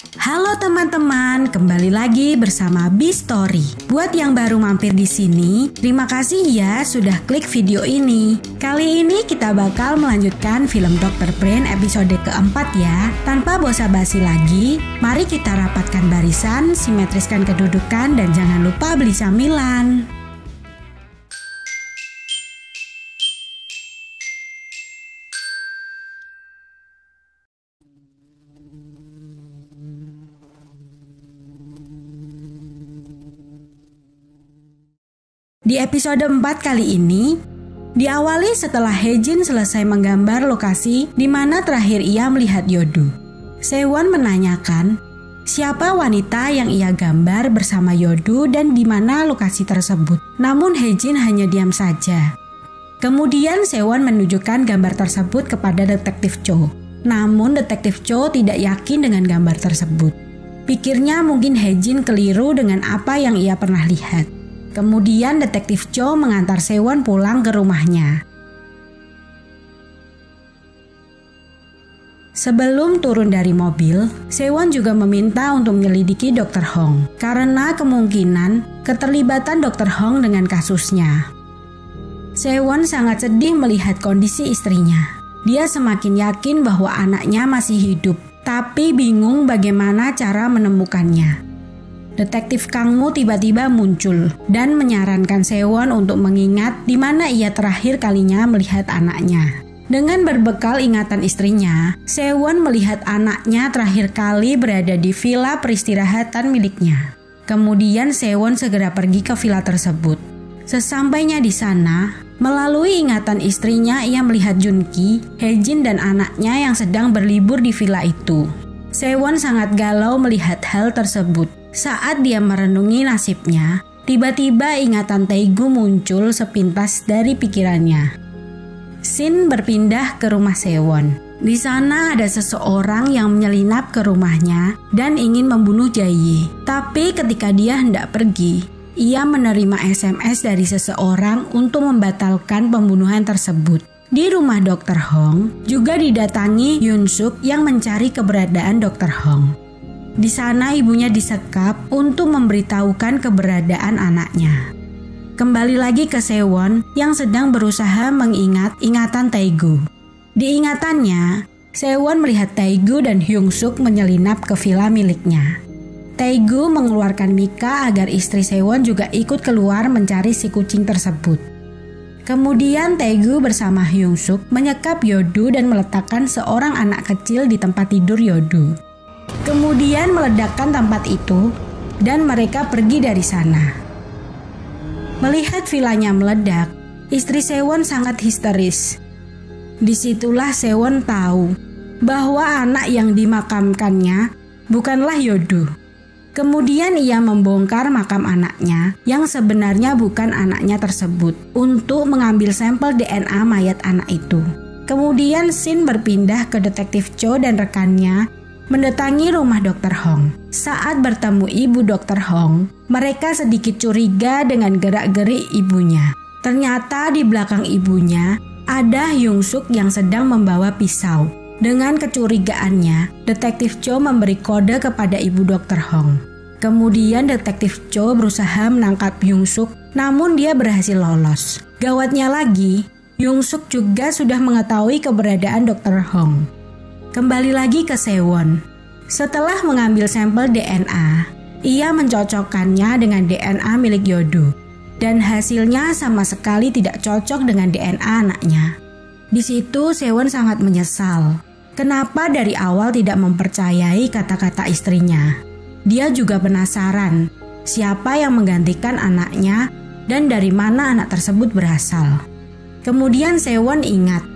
Halo teman-teman, kembali lagi bersama B-Story. Buat yang baru mampir di sini, terima kasih ya sudah klik video ini. Kali ini kita bakal melanjutkan film Dr. Brain episode keempat ya. Tanpa basa-basi lagi, mari kita rapatkan barisan, simetriskan kedudukan, dan jangan lupa beli camilan. Di episode 4 kali ini, diawali setelah Hae-jin selesai menggambar lokasi di mana terakhir ia melihat Yodu. Sewon menanyakan siapa wanita yang ia gambar bersama Yodu dan di mana lokasi tersebut. Namun Hae-jin hanya diam saja. Kemudian Sewon menunjukkan gambar tersebut kepada detektif Cho. Namun detektif Cho tidak yakin dengan gambar tersebut. Pikirnya mungkin Hae-jin keliru dengan apa yang ia pernah lihat. Kemudian detektif Cho mengantar Sewon pulang ke rumahnya. Sebelum turun dari mobil, Sewon juga meminta untuk menyelidiki Dr. Hong karena kemungkinan keterlibatan Dr. Hong dengan kasusnya. Sewon sangat sedih melihat kondisi istrinya. Dia semakin yakin bahwa anaknya masih hidup, tapi bingung bagaimana cara menemukannya. Detektif Kang Mu tiba-tiba muncul dan menyarankan Sewon untuk mengingat di mana ia terakhir kalinya melihat anaknya. Dengan berbekal ingatan istrinya, Sewon melihat anaknya terakhir kali berada di villa peristirahatan miliknya. Kemudian Sewon segera pergi ke villa tersebut. Sesampainya di sana, melalui ingatan istrinya ia melihat Junki, Hae-jin dan anaknya yang sedang berlibur di villa itu. Sewon sangat galau melihat hal tersebut. Saat dia merenungi nasibnya, tiba-tiba ingatan Taegu muncul sepintas dari pikirannya. Shin berpindah ke rumah Sewon. Di sana ada seseorang yang menyelinap ke rumahnya dan ingin membunuh Jae. Tapi ketika dia hendak pergi, ia menerima SMS dari seseorang untuk membatalkan pembunuhan tersebut. Di rumah Dr. Hong juga didatangi Yoon Suk yang mencari keberadaan Dr. Hong. Di sana ibunya disekap untuk memberitahukan keberadaan anaknya. Kembali lagi ke Sewon yang sedang berusaha mengingat ingatan Taegu. Di ingatannya, Sewon melihat Taegu dan Hyung Suk menyelinap ke villa miliknya. Taegu mengeluarkan Mika agar istri Sewon juga ikut keluar mencari si kucing tersebut. Kemudian Taegu bersama Hyung Suk menyekap Yodu dan meletakkan seorang anak kecil di tempat tidur Yodu. Kemudian meledakkan tempat itu dan mereka pergi dari sana. Melihat villanya meledak, istri Sewon sangat histeris. Disitulah Sewon tahu bahwa anak yang dimakamkannya bukanlah Yodu. Kemudian ia membongkar makam anaknya yang sebenarnya bukan anaknya tersebut untuk mengambil sampel DNA mayat anak itu. Kemudian Shin berpindah ke detektif Cho dan rekannya mendatangi rumah Dr. Hong. Saat bertemu ibu Dr. Hong, mereka sedikit curiga dengan gerak-gerik ibunya. Ternyata di belakang ibunya ada Hyung Suk yang sedang membawa pisau. Dengan kecurigaannya, detektif Cho memberi kode kepada ibu Dr. Hong. Kemudian detektif Cho berusaha menangkap Hyung Suk, namun dia berhasil lolos. Gawatnya lagi, Hyung Suk juga sudah mengetahui keberadaan Dr. Hong. Kembali lagi ke Sewon. Setelah mengambil sampel DNA, ia mencocokkannya dengan DNA milik Yodu. Dan hasilnya sama sekali tidak cocok dengan DNA anaknya. Di situ Sewon sangat menyesal. Kenapa dari awal tidak mempercayai kata-kata istrinya? Dia juga penasaran siapa yang menggantikan anaknya dan dari mana anak tersebut berasal. Kemudian Sewon ingat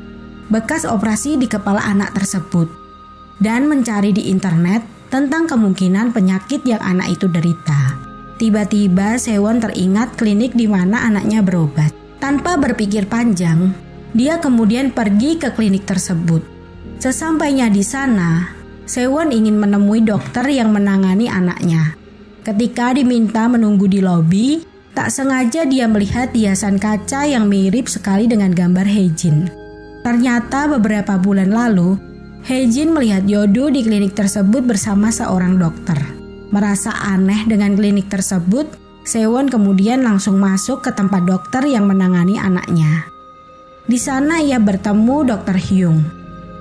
bekas operasi di kepala anak tersebut dan mencari di internet tentang kemungkinan penyakit yang anak itu derita. Tiba-tiba Sewon teringat klinik di mana anaknya berobat. Tanpa berpikir panjang, dia kemudian pergi ke klinik tersebut. Sesampainya di sana, Sewon ingin menemui dokter yang menangani anaknya. Ketika diminta menunggu di lobi, tak sengaja dia melihat hiasan kaca yang mirip sekali dengan gambar Hae-jin. Ternyata beberapa bulan lalu, Hae-jin melihat Yodu di klinik tersebut bersama seorang dokter. Merasa aneh dengan klinik tersebut, Sewon kemudian langsung masuk ke tempat dokter yang menangani anaknya. Di sana ia bertemu Dr. Hyung.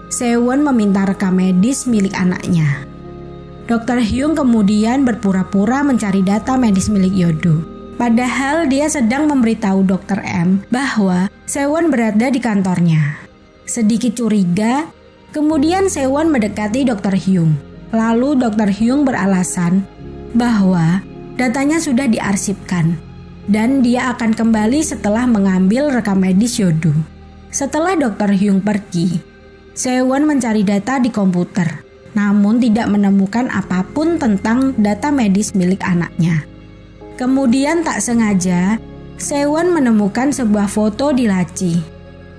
Sewon meminta rekam medis milik anaknya. Dr. Hyung kemudian berpura-pura mencari data medis milik Yodu. Padahal dia sedang memberitahu Dr. M bahwa Sewon berada di kantornya. Sedikit curiga, kemudian Sewon mendekati Dr. Hyung. Lalu Dr. Hyung beralasan bahwa datanya sudah diarsipkan dan dia akan kembali setelah mengambil rekam medis Yodu. Setelah Dr. Hyung pergi, Sewon mencari data di komputer, namun tidak menemukan apapun tentang data medis milik anaknya. Kemudian tak sengaja, Sewon menemukan sebuah foto di laci.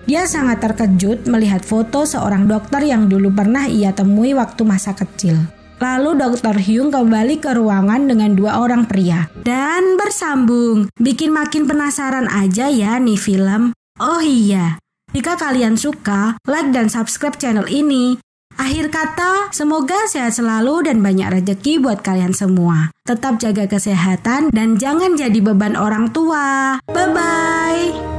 Dia sangat terkejut melihat foto seorang dokter yang dulu pernah ia temui waktu masa kecil. Lalu Dr. Hyung kembali ke ruangan dengan dua orang pria dan bersambung. Bikin makin penasaran aja ya nih film. Oh iya, jika kalian suka, like dan subscribe channel ini. Akhir kata, semoga sehat selalu dan banyak rezeki buat kalian semua. Tetap jaga kesehatan dan jangan jadi beban orang tua. Bye-bye.